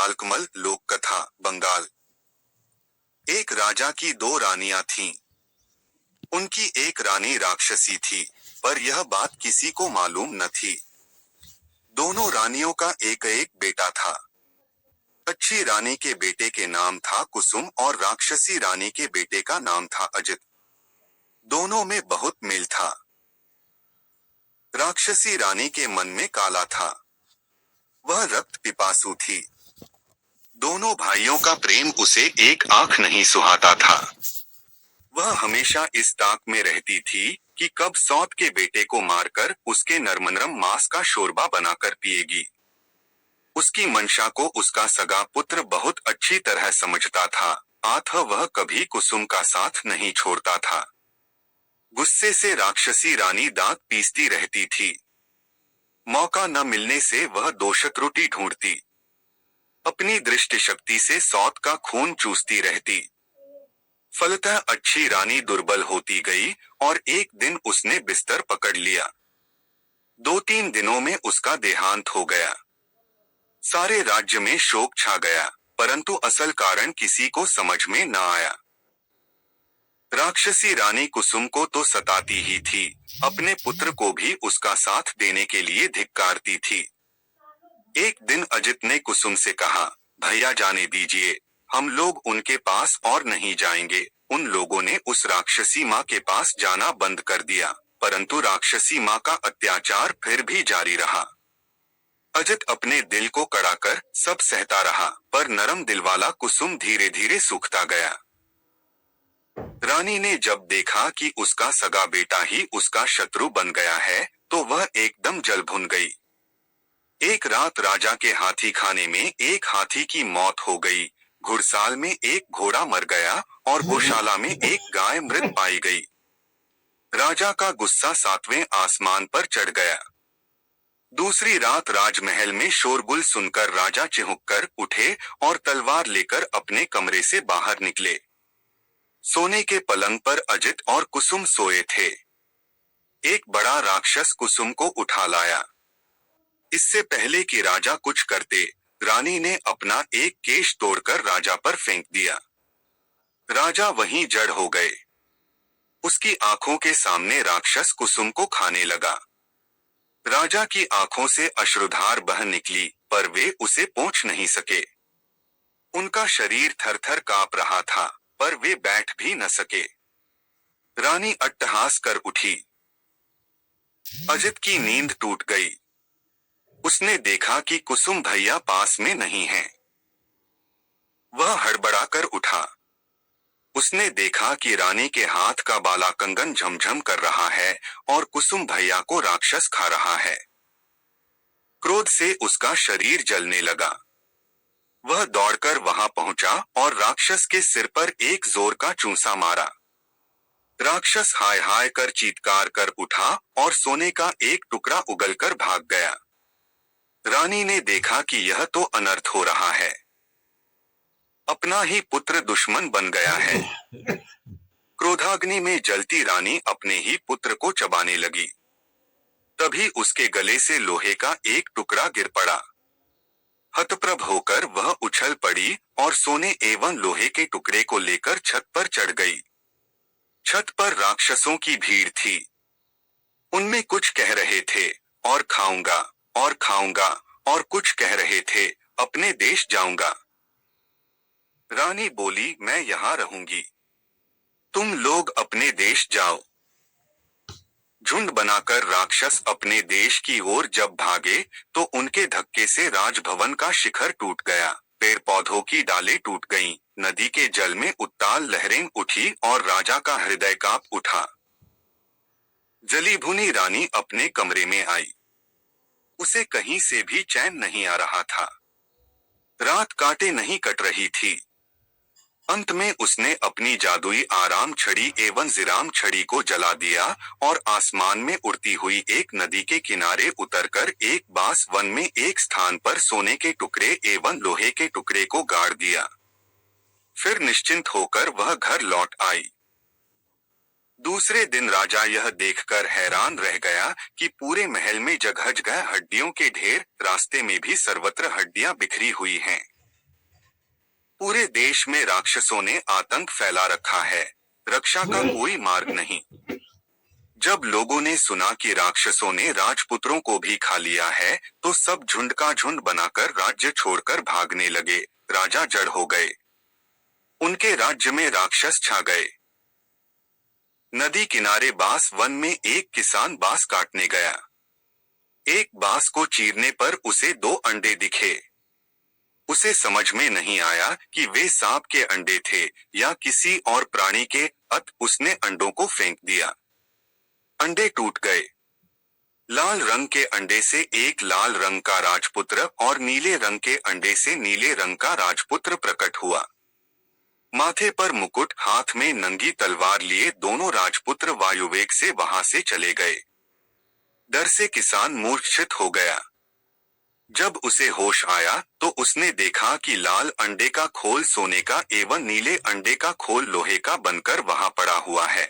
भालकमल लोक कथा बंगाल। एक राजा की दो रानियां थीं। उनकी एक रानी राक्षसी थी, पर यह बात किसी को मालूम न थी। दोनों रानियों का एक एक बेटा था। अच्छी रानी के बेटे के नाम था कुसुम और राक्षसी रानी के बेटे का नाम था अजित। दोनों में बहुत मेल था। राक्षसी रानी के मन में काला था। वह रक्त पिपासु थी। दोनों भाइयों का प्रेम उसे एक आंख नहीं सुहाता था। वह हमेशा इस ताक में रहती थी कि कब सौत के बेटे को मारकर उसके नरमनरम मांस का शोरबा बनाकर पिएगी। उसकी मंशा को उसका सगा पुत्र बहुत अच्छी तरह समझता था, अतः वह कभी कुसुम का साथ नहीं छोड़ता था। गुस्से से राक्षसी रानी दांत पीसती रहती थी। मौका न मिलने से वह दोषत्रुटि ढूंढती। अपनी दृष्टि शक्ति से सौत का खून चूसती रहती। फलतः अच्छी रानी दुर्बल होती गई और एक दिन उसने बिस्तर पकड़ लिया। 2-3 दिनों में उसका देहांत हो गया। सारे राज्य में शोक छा गया, परंतु असल कारण किसी को समझ में न आया। राक्षसी रानी कुसुम को तो सताती ही थी, अपने पुत्र को भी उसका साथ देने के लिए धिक्कारती थी। एक दिन अजित ने कुसुम से कहा, भैया जाने दीजिए, हम लोग उनके पास और नहीं जाएंगे। उन लोगों ने उस राक्षसी माँ के पास जाना बंद कर दिया, परंतु राक्षसी माँ का अत्याचार फिर भी जारी रहा। अजित अपने दिल को कड़ा कर सब सहता रहा, पर नरम दिल वाला कुसुम धीरे धीरे सूखता गया। रानी ने जब देखा कि उसका सगा बेटा ही उसका शत्रु बन गया है, तो वह एकदम जल भुन गई। एक रात राजा के हाथी खाने में एक हाथी की मौत हो गई, घुड़साल में एक घोड़ा मर गया और गौशाला में एक गाय मृत पाई गई। राजा का गुस्सा 7वें आसमान पर चढ़ गया। दूसरी रात राजमहल में शोरगुल सुनकर राजा चिहुककर उठे और तलवार लेकर अपने कमरे से बाहर निकले। सोने के पलंग पर अजित और कुसुम सोए थे। एक बड़ा राक्षस कुसुम को उठा लाया। इससे पहले कि राजा कुछ करते, रानी ने अपना एक केश तोड़कर राजा पर फेंक दिया। राजा वहीं जड़ हो गए। उसकी आंखों के सामने राक्षस कुसुम को खाने लगा। राजा की आंखों से अश्रुधार बह निकली, पर वे उसे पोंछ नहीं सके। उनका शरीर थर-थर कांप रहा था, पर वे बैठ भी न सके। रानी अट्टहास कर उठी। अजित की नींद टूट गई। उसने देखा कि कुसुम भैया पास में नहीं है। वह हड़बड़ाकर उठा। उसने देखा कि रानी के हाथ का बाला कंगन झमझम कर रहा है और कुसुम भैया को राक्षस खा रहा है। क्रोध से उसका शरीर जलने लगा। वह दौड़कर वहां पहुंचा और राक्षस के सिर पर एक जोर का चूंसा मारा। राक्षस हाय हाय कर चीत्कार कर उठा और सोने का एक टुकड़ा उगलकर भाग गया। रानी ने देखा कि यह तो अनर्थ हो रहा है। अपना ही पुत्र दुश्मन बन गया है। क्रोधाग्नि में जलती रानी अपने ही पुत्र को चबाने लगी। तभी उसके गले से लोहे का एक टुकड़ा गिर पड़ा। हतप्रभ होकर वह उछल पड़ी और सोने एवं लोहे के टुकड़े को लेकर छत पर चढ़ गई। छत पर राक्षसों की भीड़ थी। उनमें कुछ कह रहे थे, और खाऊंगा, और कुछ कह रहे थे, अपने देश जाऊंगा। रानी बोली, मैं यहाँ रहूंगी। तुम लोग अपने देश जाओ। झुंड बनाकर राक्षस अपने देश की ओर जब भागे, तो उनके धक्के से राजभवन का शिखर टूट गया, पेड़ पौधों की डालें टूट गईं, नदी के जल में उत्ताल लहरें उठी और राजा का हृदय कांप उठा। जली भुनी रानी अपने कमरे में आई। उसे कहीं से भी चैन नहीं आ रहा था। रात काटे नहीं कट रही थी। अंत में उसने अपनी जादुई आराम छड़ी एवं जिराम छड़ी को जला दिया और आसमान में उड़ती हुई एक नदी के किनारे उतरकर एक बांस वन में एक स्थान पर सोने के टुकड़े एवं लोहे के टुकड़े को गाड़ दिया। फिर निश्चिंत होकर वह घर लौट आई। दूसरे दिन राजा यह देखकर हैरान रह गया कि पूरे महल में जगह जगह हड्डियों के ढेर, रास्ते में भी सर्वत्र हड्डियां बिखरी हुई हैं। पूरे देश में राक्षसों ने आतंक फैला रखा है। रक्षा का कोई मार्ग नहीं। जब लोगों ने सुना कि राक्षसों ने राजपुत्रों को भी खा लिया है, तो सब झुंड का झुंड बनाकर राज्य छोड़कर भागने लगे। राजा जड़ हो गए। उनके राज्य में राक्षस छा गए। नदी किनारे बांस वन में एक किसान बांस काटने गया। एक बांस को चीरने पर उसे 2 अंडे दिखे। उसे समझ में नहीं आया कि वे सांप के अंडे थे या किसी और प्राणी के। उसने अंडों को फेंक दिया। अंडे टूट गए। लाल रंग के अंडे से एक लाल रंग का राजपुत्र और नीले रंग के अंडे से नीले रंग का राजपुत्र प्रकट हुआ। माथे पर मुकुट, हाथ में नंगी तलवार लिए दोनों राजपुत्र वायुवेग से वहां से चले गए। डर से किसान मूर्छित हो गया। जब उसे होश आया तो उसने देखा कि लाल अंडे का खोल सोने का एवं नीले अंडे का खोल लोहे का बनकर वहां पड़ा हुआ है।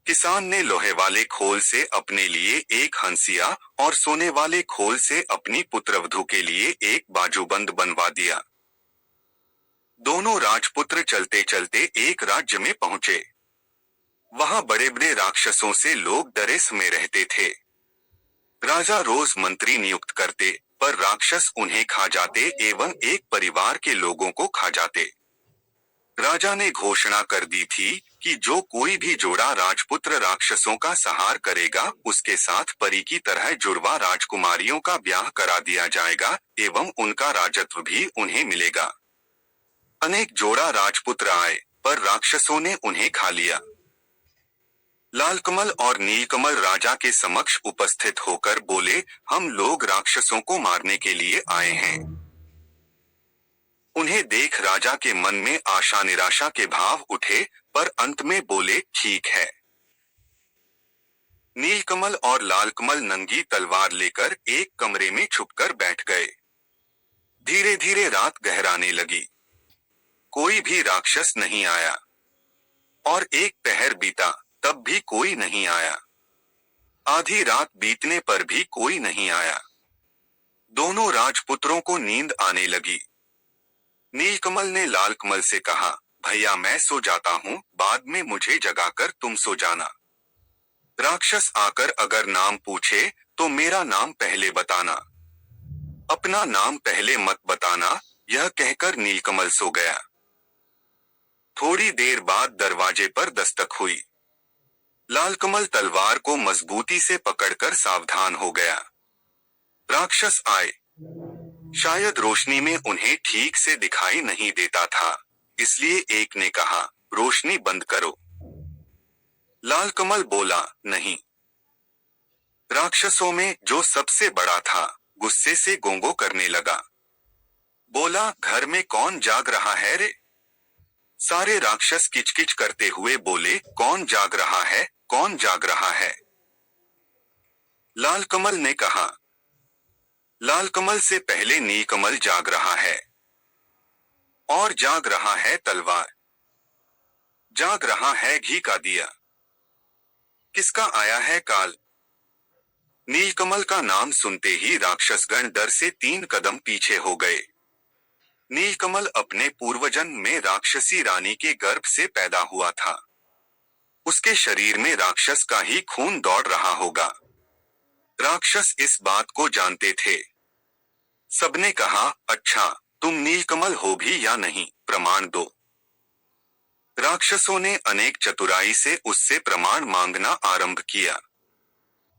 किसान ने लोहे वाले खोल से अपने लिए एक हंसिया और सोने वाले खोल से अपनी पुत्रवधू के लिए एक बाजूबंद बनवा दिया। दोनों राजपुत्र चलते चलते एक राज्य में पहुंचे। वहां बड़े बड़े राक्षसों से लोग डरे समे रहते थे। राजा रोज मंत्री नियुक्त करते, पर राक्षस उन्हें खा जाते एवं एक परिवार के लोगों को खा जाते। राजा ने घोषणा कर दी थी कि जो कोई भी जोड़ा राजपुत्र राक्षसों का संहार करेगा, उसके साथ परी की तरह जुड़वा राजकुमारियों का ब्याह करा दिया जाएगा एवं उनका राजत्व भी उन्हें मिलेगा। अनेक जोड़ा राजपुत्र आए, पर राक्षसों ने उन्हें खा लिया। लालकमल और नीलकमल राजा के समक्ष उपस्थित होकर बोले, हम लोग राक्षसों को मारने के लिए आए हैं। उन्हें देख राजा के मन में आशा निराशा के भाव उठे, पर अंत में बोले, ठीक है। नीलकमल और लालकमल नंगी तलवार लेकर एक कमरे में छुपकर बैठ गए। धीरे धीरे रात गहराने लगी। कोई भी राक्षस नहीं आया और एक पहर बीता, तब भी कोई नहीं आया। आधी रात बीतने पर भी कोई नहीं आया। दोनों राजपुत्रों को नींद आने लगी। नीलकमल ने लालकमल से कहा, भैया मैं सो जाता हूँ, बाद में मुझे जगाकर तुम सो जाना। राक्षस आकर अगर नाम पूछे तो मेरा नाम पहले बताना, अपना नाम पहले मत बताना। यह कहकर नीलकमल सो गया। थोड़ी देर बाद दरवाजे पर दस्तक हुई। लालकमल तलवार को मजबूती से पकड़कर सावधान हो गया। राक्षस आए। शायद रोशनी में उन्हें ठीक से दिखाई नहीं देता था, इसलिए एक ने कहा, रोशनी बंद करो। लालकमल बोला, नहीं। राक्षसों में जो सबसे बड़ा था, गुस्से से गोंगो करने लगा। बोला, घर में कौन जाग रहा है रे? सारे राक्षस किचकिच करते हुए बोले, कौन जाग रहा है, कौन जाग रहा है? लालकमल ने कहा, लालकमल से पहले नीलकमल जाग रहा है। और जाग रहा है तलवार, जाग रहा है घी का दिया। किसका आया है काल? नीलकमल का नाम सुनते ही राक्षसगण डर से 3 कदम पीछे हो गए। नीलकमल अपने पूर्वजन्म में राक्षसी रानी के गर्भ से पैदा हुआ था। उसके शरीर में राक्षस का ही खून दौड़ रहा होगा। राक्षस इस बात को जानते थे। सबने कहा, अच्छा, तुम नीलकमल हो भी या नहीं, प्रमाण दो। राक्षसों ने अनेक चतुराई से उससे प्रमाण मांगना आरंभ किया।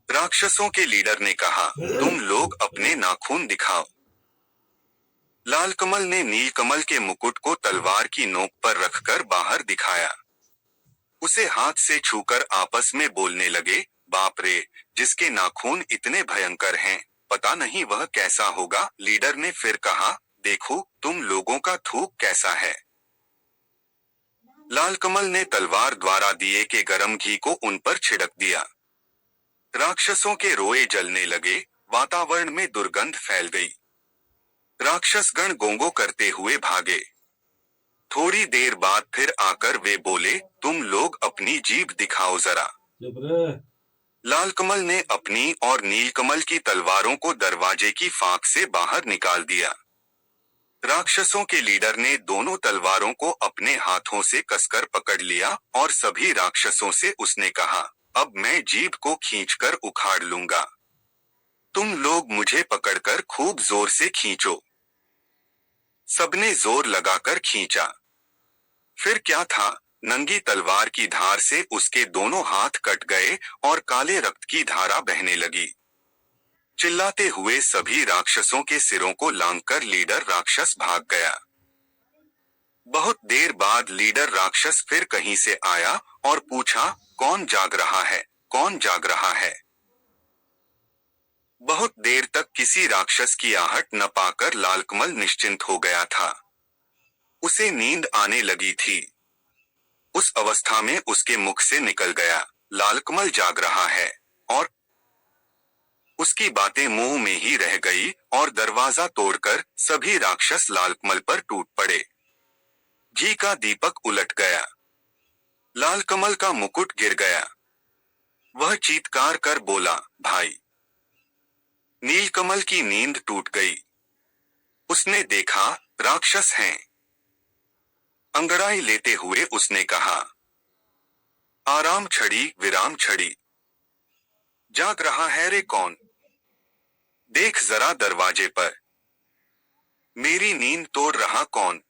राक्षसों के लीडर ने कहा, तुम लोग अपने नाखून दिखाओ। लालकमल ने नीलकमल के मुकुट को तलवार की नोक पर रखकर बाहर दिखाया। उसे हाथ से छूकर आपस में बोलने लगे, बाप रे, जिसके नाखून इतने भयंकर हैं, पता नहीं वह कैसा होगा। लीडर ने फिर कहा, देखो तुम लोगों का थूक कैसा है। लालकमल ने तलवार द्वारा दिए के गरम घी को उन पर छिड़क दिया। राक्षसों के रोए जलने लगे, वातावरण में दुर्गंध फैल गई। राक्षसगण गोंगो करते हुए भागे। थोड़ी देर बाद फिर आकर वे बोले, तुम लोग अपनी जीभ दिखाओ जरा। लालकमल ने अपनी और नीलकमल की तलवारों को दरवाजे की फांक से बाहर निकाल दिया। राक्षसों के लीडर ने दोनों तलवारों को अपने हाथों से कसकर पकड़ लिया और सभी राक्षसों से उसने कहा, अब मैं जीभ को खींचकर उखाड़ लूंगा। तुम लोग मुझे पकड़कर खूब जोर से खींचो। सबने जोर लगाकर खींचा। फिर क्या था, नंगी तलवार की धार से उसके दोनों हाथ कट गए और काले रक्त की धारा बहने लगी। चिल्लाते हुए सभी राक्षसों के सिरों को लांघकर लीडर राक्षस भाग गया। बहुत देर बाद लीडर राक्षस फिर कहीं से आया और पूछा, कौन जाग रहा है, कौन जाग रहा है। बहुत देर तक किसी राक्षस की आहट न पाकर लालकमल निश्चिंत हो गया था। उसे नींद आने लगी थी। उस अवस्था में उसके मुख से निकल गया, लालकमल जाग रहा है, और उसकी बातें मुंह में ही रह गई और दरवाजा तोड़कर सभी राक्षस लालकमल पर टूट पड़े। घी का दीपक उलट गया। लालकमल का मुकुट गिर गया। वह चीत्कार कर बोला, भाई। नीलकमल की नींद टूट गई। उसने देखा, राक्षस हैं। अंगड़ाई लेते हुए उसने कहा, आराम छड़ी विराम छड़ी, जाग रहा है रे कौन? देख जरा दरवाजे पर, मेरी नींद तोड़ रहा कौन?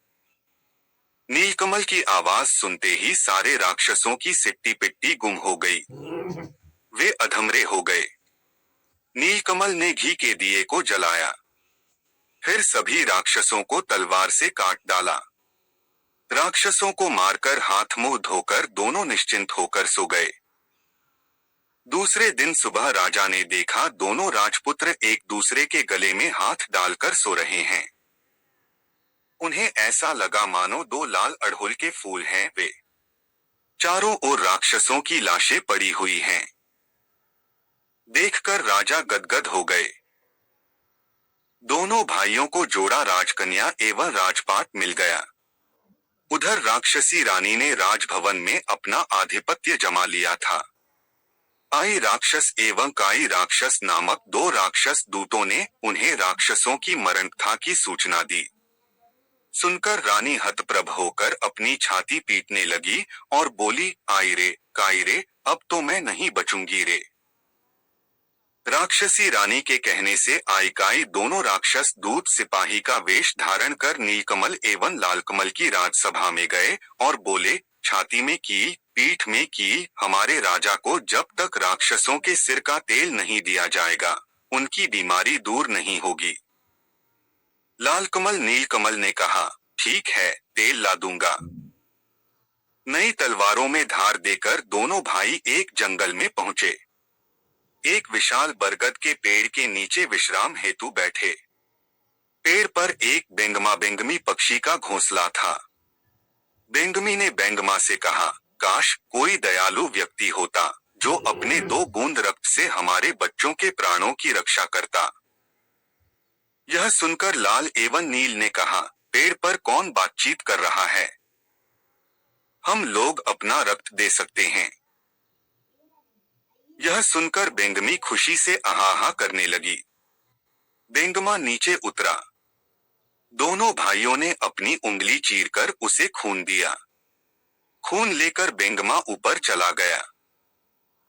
नीलकमल की आवाज सुनते ही सारे राक्षसों की सिट्टी पिट्टी गुम हो गई। वे अधमरे हो गए। नीलकमल ने घी के दिए को जलाया। फिर सभी राक्षसों को तलवार से काट डाला। राक्षसों को मारकर हाथ मुंह धोकर दोनों निश्चिंत होकर सो गए। दूसरे दिन सुबह राजा ने देखा दोनों राजपुत्र एक दूसरे के गले में हाथ डालकर सो रहे हैं। उन्हें ऐसा लगा मानो दो लाल अड़हुल के फूल हैं वे। चारों ओर राक्षसों की लाशें पड़ी हुई हैं। देखकर राजा गदगद हो गए। दोनों भाइयों को जोड़ा राजकन्या एवं राजपाट मिल गया। उधर राक्षसी रानी ने राजभवन में अपना आधिपत्य जमा लिया था। आई राक्षस एवं काई राक्षस नामक दो राक्षस दूतों ने उन्हें राक्षसों की मरणकथा की सूचना दी। सुनकर रानी हतप्रभ होकर अपनी छाती पीटने लगी और बोली, आई रे काई रे, अब तो मैं नहीं बचूंगी रे। राक्षसी रानी के कहने से आइकाई दोनों राक्षस दूत सिपाही का वेश धारण कर नीलकमल एवं लालकमल की राजसभा में गए और बोले, छाती में की, पीठ में की, हमारे राजा को जब तक राक्षसों के सिर का तेल नहीं दिया जाएगा, उनकी बीमारी दूर नहीं होगी। लालकमल नीलकमल ने कहा, ठीक है, तेल ला दूंगा। नई तलवारों में धार देकर दोनों भाई एक जंगल में पहुंचे। एक विशाल बरगद के पेड़ के नीचे विश्राम हेतु बैठे। पेड़ पर एक बेंगमा बेंगमी पक्षी का घोंसला था। बेंगमी ने बेंगमा से कहा, काश कोई दयालु व्यक्ति होता जो अपने 2 बूंद रक्त से हमारे बच्चों के प्राणों की रक्षा करता। यह सुनकर लाल एवं नील ने कहा, पेड़ पर कौन बातचीत कर रहा है? हम लोग अपना रक्त दे सकते हैं। यह सुनकर बेंगमी खुशी से आहा करने लगी। बेंगमा नीचे उतरा। दोनों भाइयों ने अपनी उंगली चीरकर उसे खून दिया। खून लेकर बेंगमा ऊपर चला गया।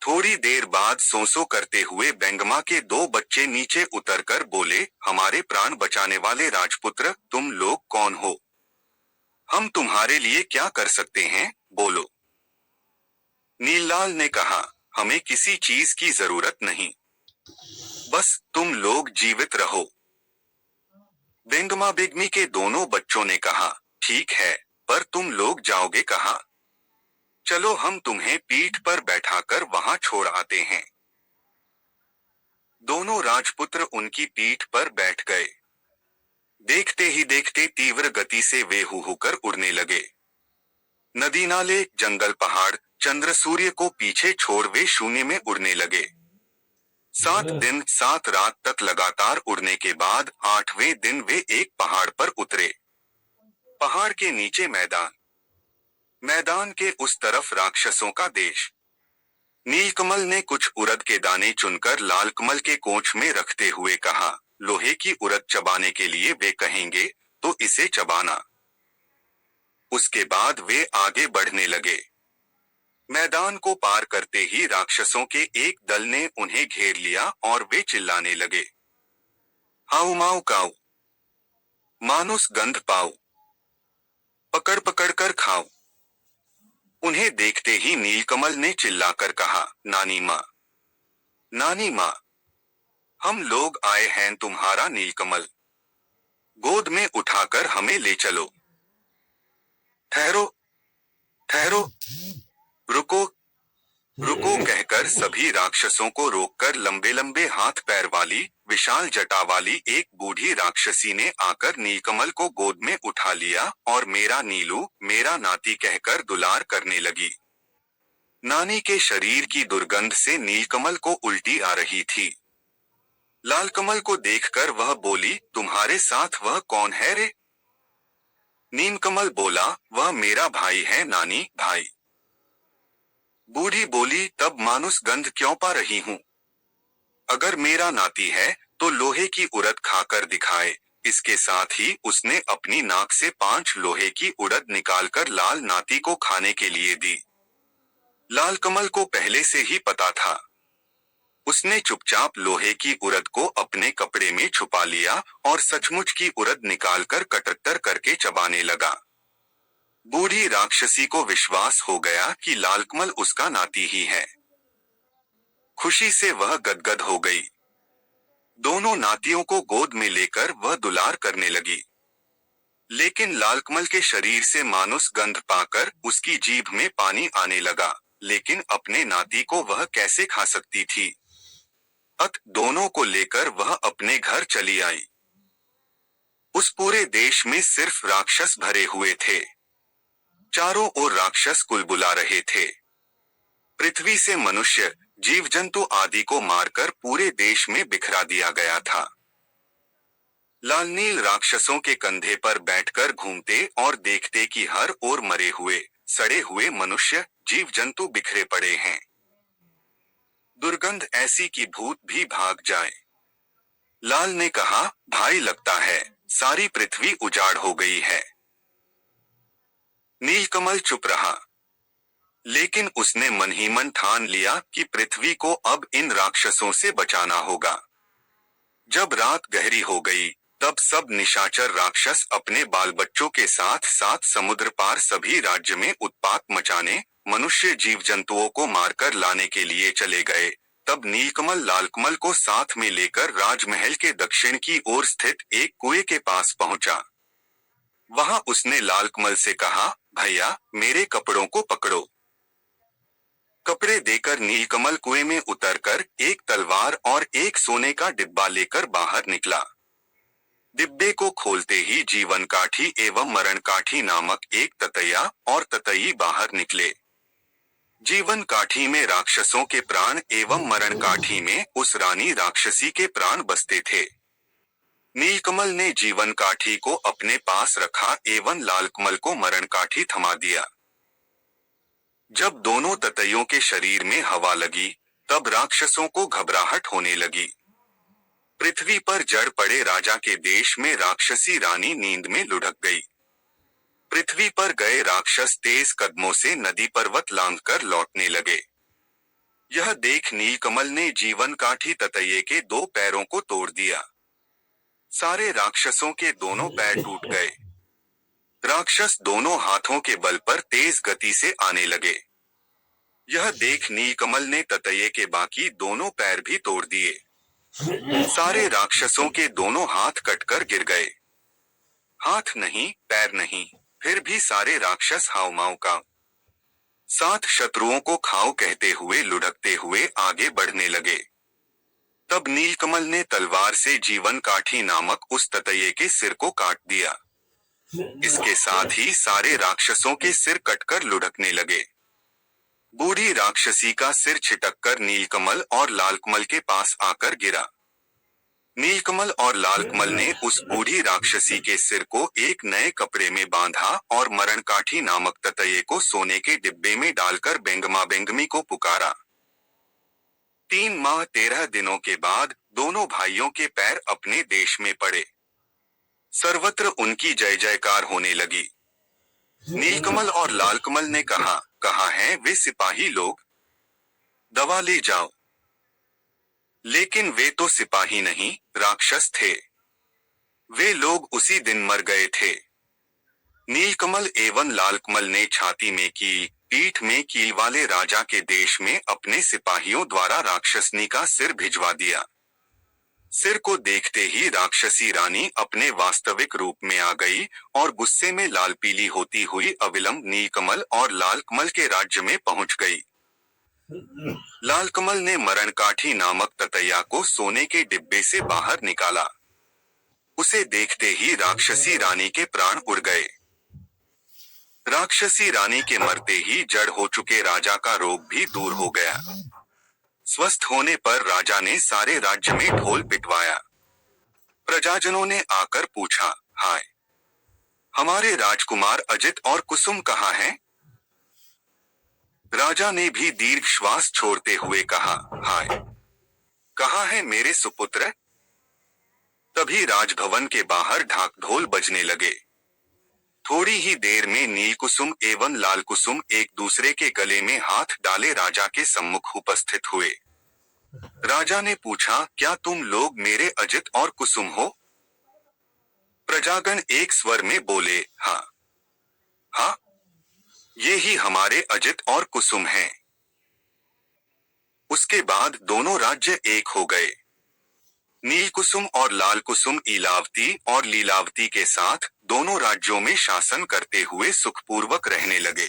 थोड़ी देर बाद सोंसो करते हुए बेंगमा के 2 बच्चे नीचे उतरकर बोले, हमारे प्राण बचाने वाले राजपुत्र, तुम लोग कौन हो? हम तुम्हारे लिए क्या कर सकते हैं, बोलो। नीललाल ने कहा, हमें किसी चीज की जरूरत नहीं, बस तुम लोग जीवित रहो। बेंगमा बेगमी के दोनों बच्चों ने कहा, ठीक है, पर तुम लोग जाओगे कहाँ? चलो हम तुम्हें पीठ पर बैठाकर वहां छोड़ आते हैं। दोनों राजपुत्र उनकी पीठ पर बैठ गए। देखते ही देखते तीव्र गति से वे हुकर उड़ने लगे। नदी नाले, जंगल, पहाड़, चंद्र सूर्य को पीछे छोड़ वे शून्य में उड़ने लगे। 7 दिन 7 रात तक लगातार उड़ने के बाद 8वें दिन वे एक पहाड़ पर उतरे। पहाड़ के नीचे मैदान, मैदान के उस तरफ राक्षसों का देश। नीलकमल ने कुछ उड़द के दाने चुनकर लालकमल के कोंच में रखते हुए कहा, लोहे की उड़द चबाने के लिए वे कहेंगे, तो इसे चबाना। उसके बाद वे आगे बढ़ने लगे। मैदान को पार करते ही राक्षसों के एक दल ने उन्हें घेर लिया और वे चिल्लाने लगे, हाउ माऊ काऊ, मानुस गंध पाऊ, पकड़ पकड़ कर खाओ। उन्हें देखते ही नीलकमल ने चिल्लाकर कहा, नानी माँ, नानी माँ, हम लोग आए हैं तुम्हारा नीलकमल, गोद में उठाकर हमें ले चलो। ठहरो, ठहरो, रुको, रुको कहकर सभी राक्षसों को रोककर लंबे लंबे हाथ पैर वाली, विशाल जटा वाली एक बूढ़ी राक्षसी ने आकर नीलकमल को गोद में उठा लिया और मेरा नीलू, मेरा नाती कहकर दुलार करने लगी। नानी के शरीर की दुर्गंध से नीलकमल को उल्टी आ रही थी। लालकमल को देखकर वह बोली, तुम्हारे साथ वह कौन है रे? नीलकमल बोला, वह मेरा भाई है नानी, भाई। बूढ़ी बोली, तब मानुस गंध क्यों पा रही हूँ? अगर मेरा नाती है तो लोहे की उड़द खाकर दिखाए। इसके साथ ही उसने अपनी नाक से 5 लोहे की उड़द निकालकर लाल नाती को खाने के लिए दी। लालकमल को पहले से ही पता था। उसने चुपचाप लोहे की उड़द को अपने कपड़े में छुपा लिया और सचमुच की उड़द निकालकर कटरतर करके चबाने लगा। बूढ़ी राक्षसी को विश्वास हो गया कि लालकमल उसका नाती ही है। खुशी से वह गदगद हो गई। दोनों नातियों को गोद में लेकर वह दुलार करने लगी। लेकिन लालकमल के शरीर से मानुस गंध पाकर उसकी जीभ में पानी आने लगा, लेकिन अपने नाती को वह कैसे खा सकती थी? दोनों को लेकर वह अपने घर चली आई। उस पूरे देश में सिर्फ राक्षस भरे हुए थे। चारों ओर राक्षस कुलबुला रहे थे। पृथ्वी से मनुष्य, जीव जंतु आदि को मारकर पूरे देश में बिखरा दिया गया था। लालनील राक्षसों के कंधे पर बैठकर घूमते और देखते कि हर ओर मरे हुए, सड़े हुए मनुष्य, जीव जंतु बिखरे पड़े हैं। दुर्गंध ऐसी कि भूत भी भाग जाए। लाल ने कहा, भाई लगता है सारी पृथ्वी उजाड़ हो गई है। नीलकमल चुप रहा, लेकिन उसने मन ही मन ठान लिया कि पृथ्वी को अब इन राक्षसों से बचाना होगा। जब रात गहरी हो गई, तब सब निशाचर राक्षस अपने बाल बच्चों के साथ साथ समुद्र पार सभी राज्य में उत्पात मचाने, मनुष्य जीव जंतुओं को मारकर लाने के लिए चले गए। तब नीलकमल लालकमल को साथ में लेकर राजमहल के दक्षिण की ओर स्थित एक कुएं के पास पहुंचा। वहां उसने लालकमल से कहा, भैया, मेरे कपड़ों को पकड़ो। कपड़े देकर नीलकमल कुएं में उतरकर एक तलवार और एक सोने का डिब्बा लेकर बाहर निकला। डिब्बे को खोलते ही जीवन काठी एवं मरण काठी नामक एक ततैया और ततैई बाहर निकले। जीवन काठी में राक्षसों के प्राण एवं मरण काठी में उस रानी राक्षसी के प्राण बसते थे। नीलकमल ने जीवन काठी को अपने पास रखा एवं लालकमल को मरण काठी थमा दिया। जब दोनों ततैयों के शरीर में हवा लगी, तब राक्षसों को घबराहट होने लगी। पृथ्वी पर जड़ पड़े राजा के देश में राक्षसी रानी नींद में लुढ़क गई। पृथ्वी पर गए राक्षस तेज कदमों से नदी पर्वत लांघकर लौटने लगे। यह देख नीलकमल ने जीवन काठी ततैये के 2 पैरों को तोड़ दिया। सारे राक्षसों के दोनों पैर टूट गए। राक्षस दोनों हाथों के बल पर तेज गति से आने लगे। यह देख नीलकमल ने ततैये के बाकी दोनों पैर भी तोड़ दिए। सारे राक्षसों के दोनों हाथ कटकर गिर गए। हाथ नहीं, पैर नहीं, फिर भी सारे राक्षस हाव माव का 7 शत्रुओं को खाओ कहते हुए लुढ़कते हुए आगे बढ़ने लगे। तब नीलकमल ने तलवार से जीवन काठी नामक उस ततैये के सिर को काट दिया। इसके साथ ही सारे राक्षसों के सिर कटकर लुढ़कने लगे। बूढ़ी राक्षसी का सिर छिटककर नीलकमल और लालकमल के पास आकर गिरा। नीलकमल और लालकमल ने उस बूढ़ी राक्षसी के सिर को एक नए कपड़े में बांधा और मरणकाठी नामक ततैये को सोने के डिब्बे में डालकर बेंगमा बेंगमी को पुकारा। 3 माह 13 दिनों के बाद दोनों भाइयों के पैर अपने देश में पड़े। सर्वत्र उनकी जय जयकार होने लगी। नीलकमल और लालकमल ने कहा, कहाँ हैं वे सिपाही लोग? दवा ले जाओ। लेकिन वे तो सिपाही नहीं, राक्षस थे। वे लोग उसी दिन मर गए थे। नीलकमल एवं लालकमल ने छाती में कील, पीठ में कील वाले राजा के देश में अपने सिपाहियों द्वारा राक्षसनी का सिर भिजवा दिया। सिर को देखते ही राक्षसी रानी अपने वास्तविक रूप में आ गई और गुस्से में लाल पीली होती हुई अविलंब नीलकमल और लालकमल के राज्य में पहुंच गई। लालकमल ने मरणकाठी नामक ततैया को सोने के डिब्बे से बाहर निकाला। उसे देखते ही राक्षसी रानी के प्राण उड़ गए। राक्षसी रानी के मरते ही जड़ हो चुके राजा का रोग भी दूर हो गया। स्वस्थ होने पर राजा ने सारे राज्य में ढोल पिटवाया। प्रजाजनों ने आकर पूछा, हाय, हमारे राजकुमार अजित और कुसुम कहाँ हैं? राजा ने भी दीर्घ श्वास छोड़ते हुए कहा, हाय, कहाँ है मेरे सुपुत्र? तभी राजभवन के बाहर ढाक ढोल बजने लगे। थोड़ी ही देर में नीलकुसुम एवं लालकुसुम एक दूसरे के गले में हाथ डाले राजा के सम्मुख उपस्थित हुए। राजा ने पूछा, क्या तुम लोग मेरे अजित और कुसुम हो? प्रजागण एक स्वर में बोले, हाँ हाँ, ये ही हमारे अजित और कुसुम हैं। उसके बाद दोनों राज्य एक हो गए। नीलकुसुम और लालकुसुम ईलावती और लीलावती के साथ दोनों राज्यों में शासन करते हुए सुखपूर्वक रहने लगे।